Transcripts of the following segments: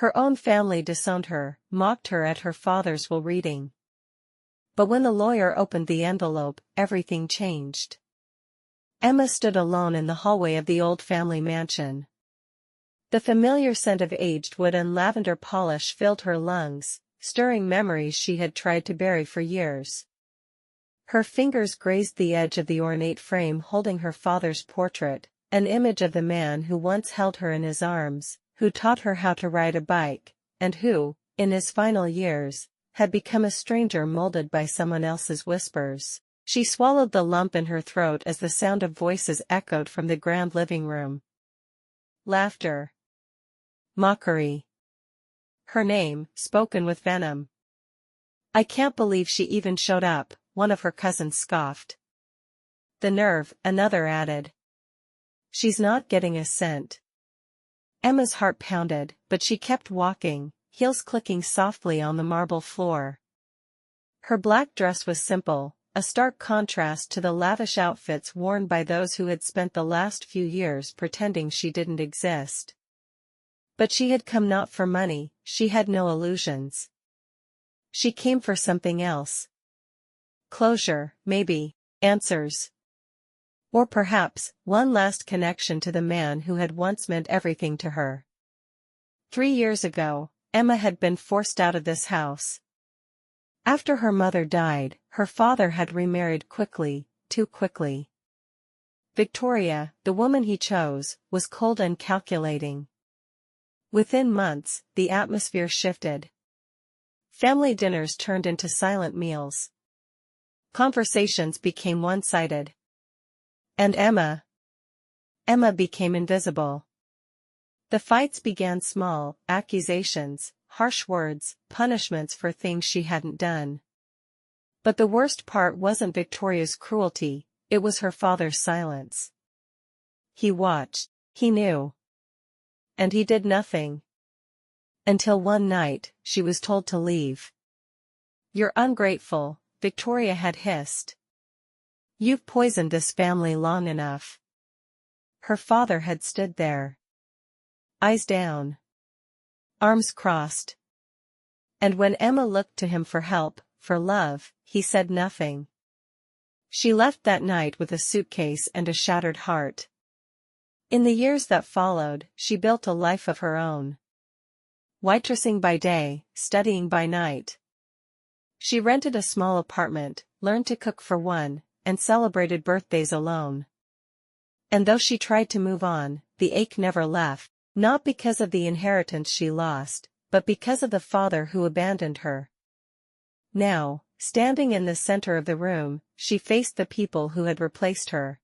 Her own family disowned her, mocked her at her father's will reading. But when the lawyer opened the envelope, everything changed. Emma stood alone in the hallway of the old family mansion. The familiar scent of aged wood and lavender polish filled her lungs, stirring memories she had tried to bury for years. Her fingers grazed the edge of the ornate frame holding her father's portrait, an image of the man who once held her in his arms, who taught her how to ride a bike, and who, in his final years, had become a stranger molded by someone else's whispers. She swallowed the lump in her throat as the sound of voices echoed from the grand living room. Laughter. Mockery. Her name, spoken with venom. "I can't believe she even showed up," one of her cousins scoffed. "The nerve," another added. "She's not getting a cent." Emma's heart pounded, but she kept walking, heels clicking softly on the marble floor. Her black dress was simple, a stark contrast to the lavish outfits worn by those who had spent the last few years pretending she didn't exist. But she had come not for money, she had no illusions. She came for something else. Closure, maybe, answers. Or perhaps, one last connection to the man who had once meant everything to her. 3 years ago, Emma had been forced out of this house. After her mother died, her father had remarried quickly, too quickly. Victoria, the woman he chose, was cold and calculating. Within months, the atmosphere shifted. Family dinners turned into silent meals. Conversations became one-sided. And Emma became invisible. The fights began small, accusations, harsh words, punishments for things she hadn't done. But the worst part wasn't Victoria's cruelty, it was her father's silence. He watched, he knew. And he did nothing. Until one night, she was told to leave. "You're ungrateful," Victoria had hissed. "You've poisoned this family long enough." Her father had stood there. Eyes down. Arms crossed. And when Emma looked to him for help, for love, he said nothing. She left that night with a suitcase and a shattered heart. In the years that followed, she built a life of her own. Waitressing by day, studying by night. She rented a small apartment, learned to cook for one, and celebrated birthdays alone. And though she tried to move on, the ache never left, not because of the inheritance she lost, but because of the father who abandoned her. Now, standing in the center of the room, she faced the people who had replaced her.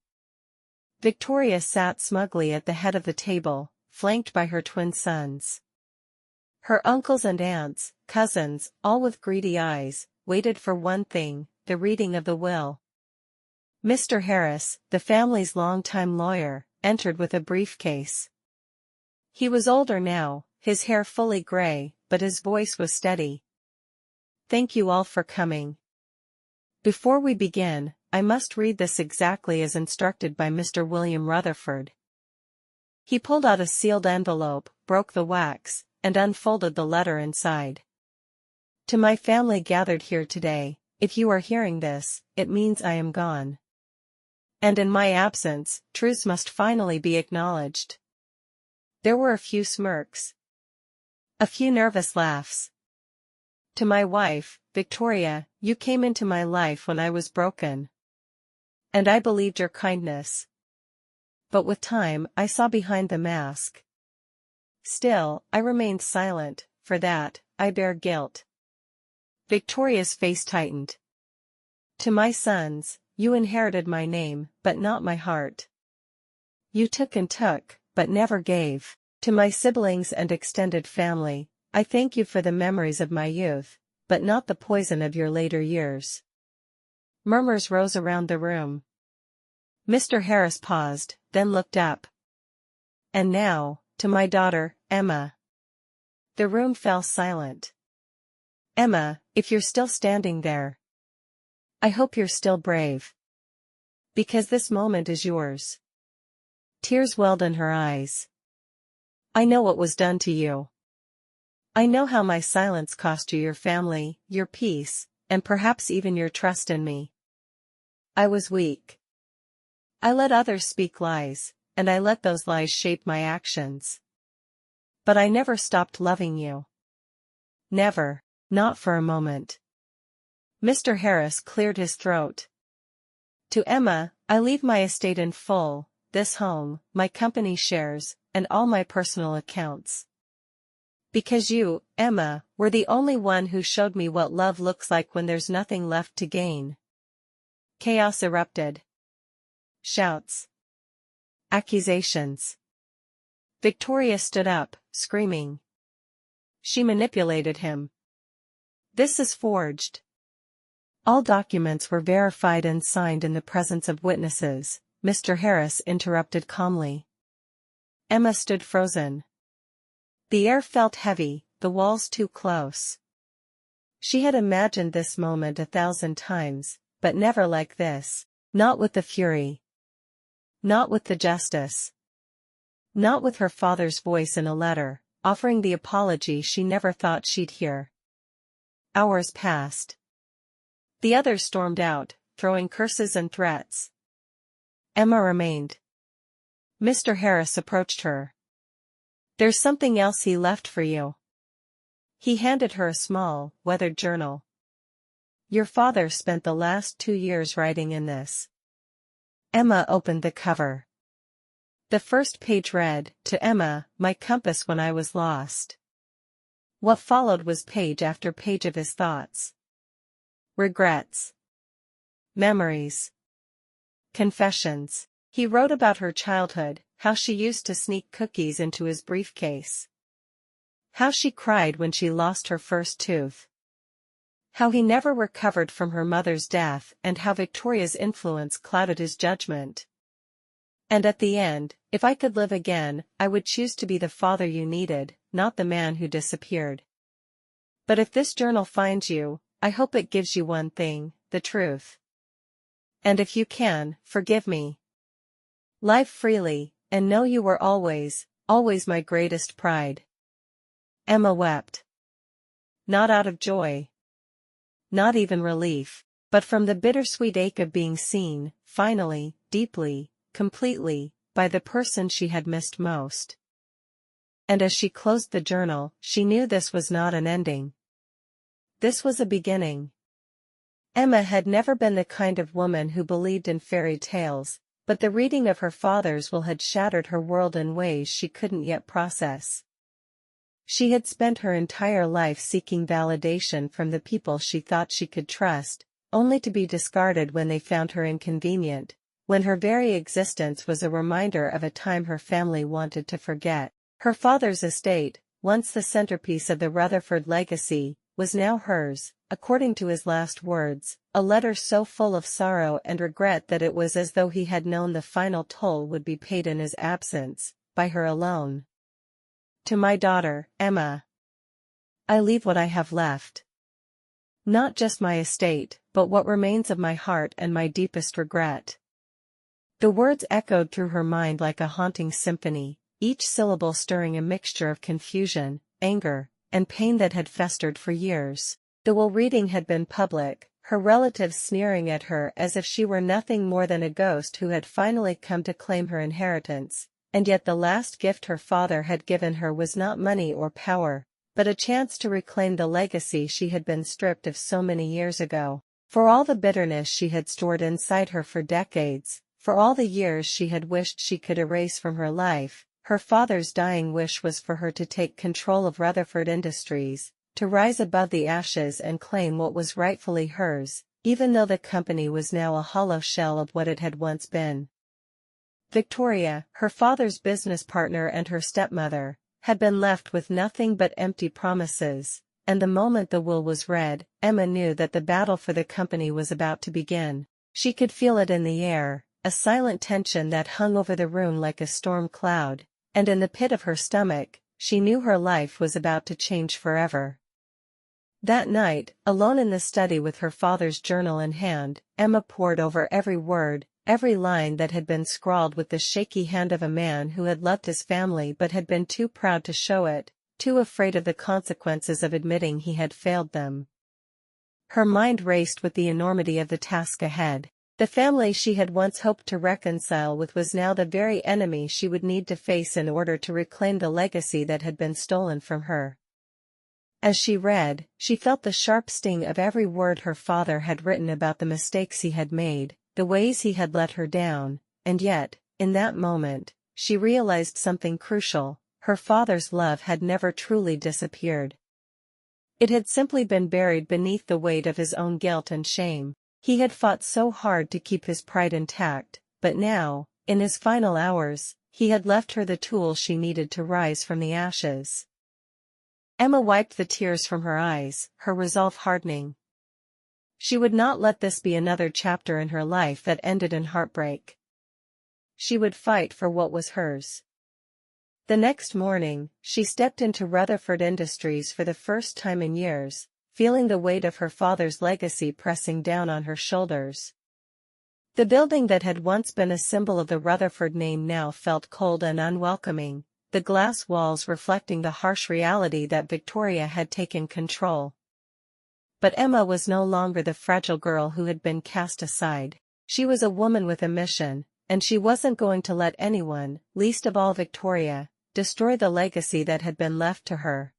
Victoria sat smugly at the head of the table, flanked by her twin sons. Her uncles and aunts, cousins, all with greedy eyes, waited for one thing, the reading of the will. Mr. Harris, the family's longtime lawyer, entered with a briefcase. He was older now, his hair fully gray, but his voice was steady. "Thank you all for coming. Before we begin, I must read this exactly as instructed by Mr. William Rutherford." He pulled out a sealed envelope, broke the wax, and unfolded the letter inside. "To my family gathered here today, if you are hearing this, it means I am gone. And in my absence, truths must finally be acknowledged." There were a few smirks. A few nervous laughs. "To my wife, Victoria, you came into my life when I was broken. And I believed your kindness. But with time I saw behind the mask. Still, I remained silent, for that, I bear guilt." Victoria's face tightened. "To my sons, you inherited my name, but not my heart. You took and took, but never gave. To my siblings and extended family, I thank you for the memories of my youth, but not the poison of your later years." Murmurs rose around the room. Mr. Harris paused, then looked up. "And now, to my daughter, Emma." The room fell silent. "Emma, if you're still standing there, I hope you're still brave. Because this moment is yours." Tears welled in her eyes. "I know what was done to you. I know how my silence cost you your family, your peace, and perhaps even your trust in me. I was weak. I let others speak lies, and I let those lies shape my actions. But I never stopped loving you. Never, not for a moment. Mr. Harris cleared his throat. To Emma, I leave my estate in full, this home, my company shares, and all my personal accounts. Because you, Emma, were the only one who showed me what love looks like when there's nothing left to gain. Chaos erupted. Shouts. Accusations. Victoria stood up, screaming. She manipulated him. This is forged. All documents were verified and signed in the presence of witnesses, Mr. Harris interrupted calmly. Emma stood frozen. The air felt heavy, the walls too close. She had imagined this moment 1,000 times, but never like this, not with the fury. Not with the justice. Not with her father's voice in a letter, offering the apology she never thought she'd hear. Hours passed. The others stormed out, throwing curses and threats. Emma remained. Mr. Harris approached her. There's something else he left for you. He handed her a small, weathered journal. Your father spent the last 2 years writing in this. Emma opened the cover. The first page read, to Emma, my compass when I was lost. What followed was page after page of his thoughts. Regrets. Memories. Confessions. He wrote about her childhood, how she used to sneak cookies into his briefcase. How she cried when she lost her first tooth. How he never recovered from her mother's death and how Victoria's influence clouded his judgment. And at the end, if I could live again, I would choose to be the father you needed, not the man who disappeared. But if this journal finds you, I hope it gives you one thing, the truth. And if you can, forgive me. Live freely, and know you were always, always my greatest pride. Emma wept. Not out of joy. Not even relief, but from the bittersweet ache of being seen, finally, deeply, completely, by the person she had missed most. And as she closed the journal, she knew this was not an ending. This was a beginning. Emma had never been the kind of woman who believed in fairy tales, but the reading of her father's will had shattered her world in ways she couldn't yet process. She had spent her entire life seeking validation from the people she thought she could trust, only to be discarded when they found her inconvenient, when her very existence was a reminder of a time her family wanted to forget. Her father's estate, once the centerpiece of the Rutherford legacy, was now hers, according to his last words, a letter so full of sorrow and regret that it was as though he had known the final toll would be paid in his absence, by her alone. To my daughter, Emma. I leave what I have left. Not just my estate, but what remains of my heart and my deepest regret. The words echoed through her mind like a haunting symphony, each syllable stirring a mixture of confusion, anger, and pain that had festered for years. The will reading had been public, her relatives sneering at her as if she were nothing more than a ghost who had finally come to claim her inheritance, and yet the last gift her father had given her was not money or power, but a chance to reclaim the legacy she had been stripped of so many years ago. For all the bitterness she had stored inside her for decades, for all the years she had wished she could erase from her life, her father's dying wish was for her to take control of Rutherford Industries, to rise above the ashes and claim what was rightfully hers, even though the company was now a hollow shell of what it had once been. Victoria, her father's business partner and her stepmother, had been left with nothing but empty promises, and the moment the will was read, Emma knew that the battle for the company was about to begin. She could feel it in the air, a silent tension that hung over the room like a storm cloud, and in the pit of her stomach, she knew her life was about to change forever. That night, alone in the study with her father's journal in hand, Emma pored over every word, every line that had been scrawled with the shaky hand of a man who had loved his family but had been too proud to show it, too afraid of the consequences of admitting he had failed them. Her mind raced with the enormity of the task ahead. The family she had once hoped to reconcile with was now the very enemy she would need to face in order to reclaim the legacy that had been stolen from her. As she read, she felt the sharp sting of every word her father had written about the mistakes he had made, the ways he had let her down, and yet, in that moment, she realized something crucial: her father's love had never truly disappeared. It had simply been buried beneath the weight of his own guilt and shame. He had fought so hard to keep his pride intact, but now, in his final hours, he had left her the tools she needed to rise from the ashes. Emma wiped the tears from her eyes, her resolve hardening. She would not let this be another chapter in her life that ended in heartbreak. She would fight for what was hers. The next morning, she stepped into Rutherford Industries for the first time in years, feeling the weight of her father's legacy pressing down on her shoulders. The building that had once been a symbol of the Rutherford name now felt cold and unwelcoming, the glass walls reflecting the harsh reality that Victoria had taken control. But Emma was no longer the fragile girl who had been cast aside. She was a woman with a mission, and she wasn't going to let anyone, least of all Victoria, destroy the legacy that had been left to her.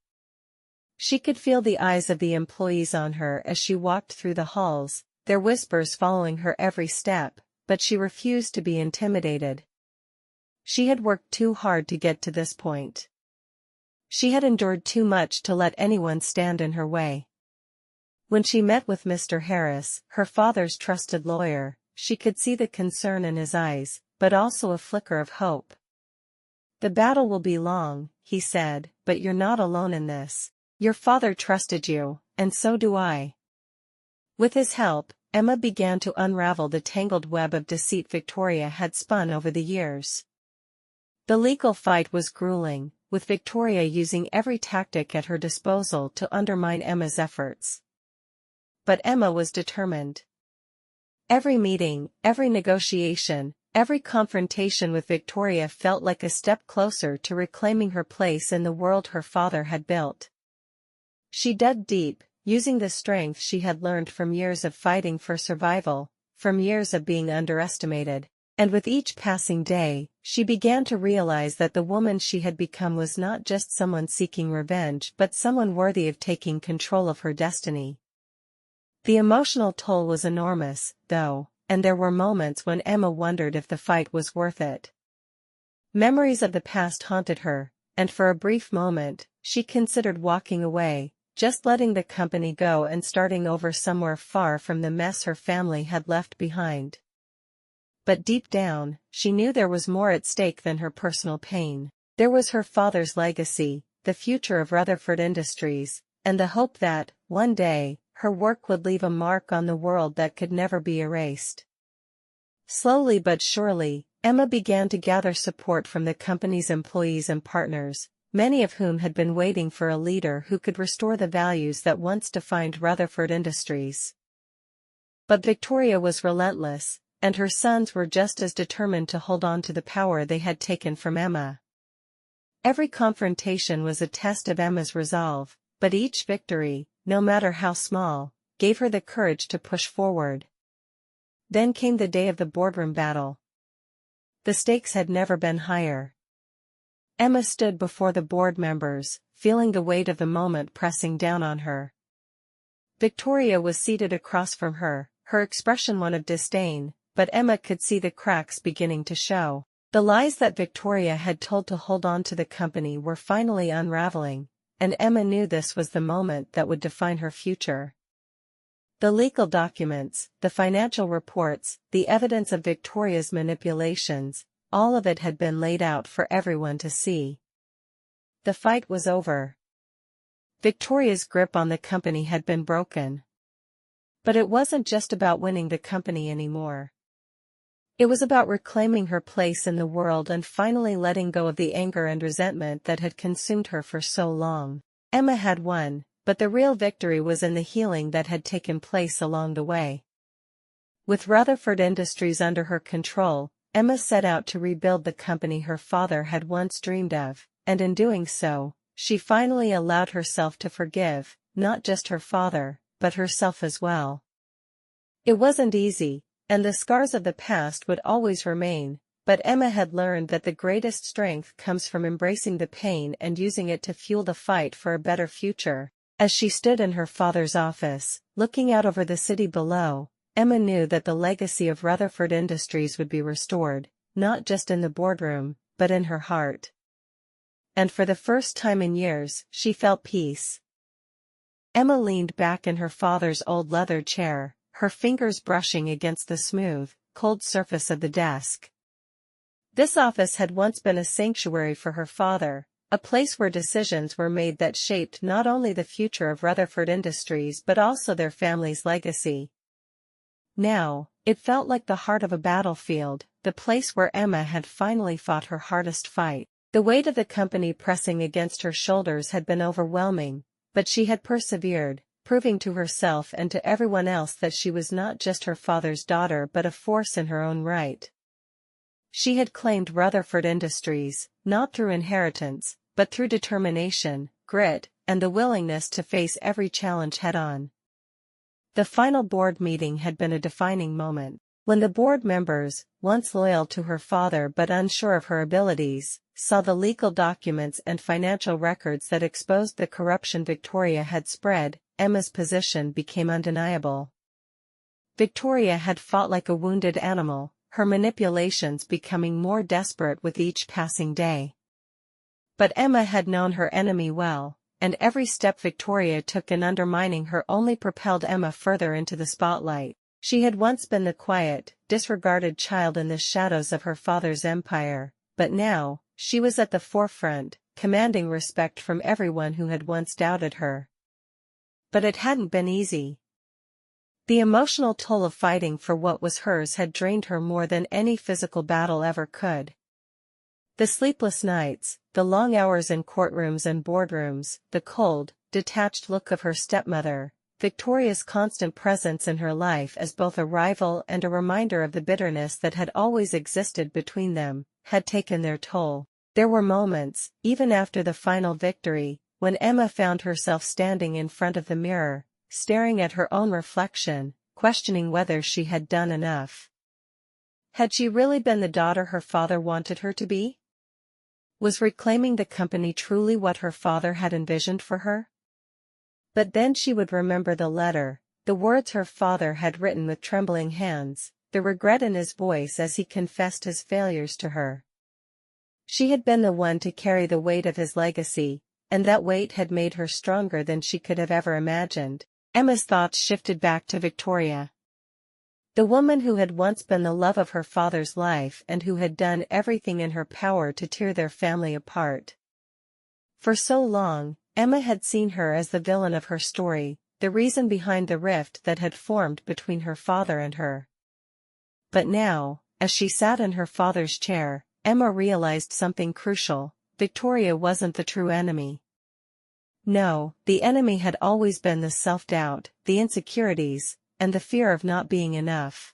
She could feel the eyes of the employees on her as she walked through the halls, their whispers following her every step, but she refused to be intimidated. She had worked too hard to get to this point. She had endured too much to let anyone stand in her way. When she met with Mr. Harris, her father's trusted lawyer, she could see the concern in his eyes, but also a flicker of hope. "The battle will be long," he said, "but you're not alone in this. Your father trusted you, and so do I." With his help, Emma began to unravel the tangled web of deceit Victoria had spun over the years. The legal fight was grueling, with Victoria using every tactic at her disposal to undermine Emma's efforts. But Emma was determined. Every meeting, every negotiation, every confrontation with Victoria felt like a step closer to reclaiming her place in the world her father had built. She dug deep, using the strength she had learned from years of fighting for survival, from years of being underestimated, and with each passing day, she began to realize that the woman she had become was not just someone seeking revenge but someone worthy of taking control of her destiny. The emotional toll was enormous, though, and there were moments when Emma wondered if the fight was worth it. Memories of the past haunted her, and for a brief moment, she considered walking away, just letting the company go and starting over somewhere far from the mess her family had left behind. But deep down, she knew there was more at stake than her personal pain. There was her father's legacy, the future of Rutherford Industries, and the hope that, one day, her work would leave a mark on the world that could never be erased. Slowly but surely, Emma began to gather support from the company's employees and partners, many of whom had been waiting for a leader who could restore the values that once defined Rutherford Industries. But Victoria was relentless, and her sons were just as determined to hold on to the power they had taken from Emma. Every confrontation was a test of Emma's resolve, but each victory, no matter how small, gave her the courage to push forward. Then came the day of the boardroom battle. The stakes had never been higher. Emma stood before the board members, feeling the weight of the moment pressing down on her. Victoria was seated across from her, her expression one of disdain, but Emma could see the cracks beginning to show. The lies that Victoria had told to hold on to the company were finally unraveling, and Emma knew this was the moment that would define her future. The legal documents, the financial reports, the evidence of Victoria's manipulations, all of it had been laid out for everyone to see. The fight was over. Victoria's grip on the company had been broken. But it wasn't just about winning the company anymore. It was about reclaiming her place in the world and finally letting go of the anger and resentment that had consumed her for so long. Emma had won, but the real victory was in the healing that had taken place along the way. With Rutherford Industries under her control, Emma set out to rebuild the company her father had once dreamed of, and in doing so, she finally allowed herself to forgive, not just her father, but herself as well. It wasn't easy, and the scars of the past would always remain, but Emma had learned that the greatest strength comes from embracing the pain and using it to fuel the fight for a better future. As she stood in her father's office, looking out over the city below, Emma knew that the legacy of Rutherford Industries would be restored, not just in the boardroom, but in her heart. And for the first time in years, she felt peace. Emma leaned back in her father's old leather chair, her fingers brushing against the smooth, cold surface of the desk. This office had once been a sanctuary for her father, a place where decisions were made that shaped not only the future of Rutherford Industries but also their family's legacy. Now, it felt like the heart of a battlefield, the place where Emma had finally fought her hardest fight. The weight of the company pressing against her shoulders had been overwhelming, but she had persevered, proving to herself and to everyone else that she was not just her father's daughter but a force in her own right. She had claimed Rutherford Industries, not through inheritance, but through determination, grit, and the willingness to face every challenge head-on. The final board meeting had been a defining moment. When the board members, once loyal to her father but unsure of her abilities, saw the legal documents and financial records that exposed the corruption Victoria had spread, Emma's position became undeniable. Victoria had fought like a wounded animal, her manipulations becoming more desperate with each passing day. But Emma had known her enemy well, and every step Victoria took in undermining her only propelled Emma further into the spotlight. She had once been the quiet, disregarded child in the shadows of her father's empire, but now, she was at the forefront, commanding respect from everyone who had once doubted her. But it hadn't been easy. The emotional toll of fighting for what was hers had drained her more than any physical battle ever could. The sleepless nights, the long hours in courtrooms and boardrooms, the cold, detached look of her stepmother, Victoria's constant presence in her life as both a rival and a reminder of the bitterness that had always existed between them, had taken their toll. There were moments, even after the final victory, when Emma found herself standing in front of the mirror, staring at her own reflection, questioning whether she had done enough. Had she really been the daughter her father wanted her to be? Was reclaiming the company truly what her father had envisioned for her? But then she would remember the letter, the words her father had written with trembling hands, the regret in his voice as he confessed his failures to her. She had been the one to carry the weight of his legacy, and that weight had made her stronger than she could have ever imagined. Emma's thoughts shifted back to Victoria. The woman who had once been the love of her father's life and who had done everything in her power to tear their family apart. For so long, Emma had seen her as the villain of her story, the reason behind the rift that had formed between her father and her. But now, as she sat in her father's chair, Emma realized something crucial: Victoria wasn't the true enemy. No, the enemy had always been the self-doubt, the insecurities, and the fear of not being enough.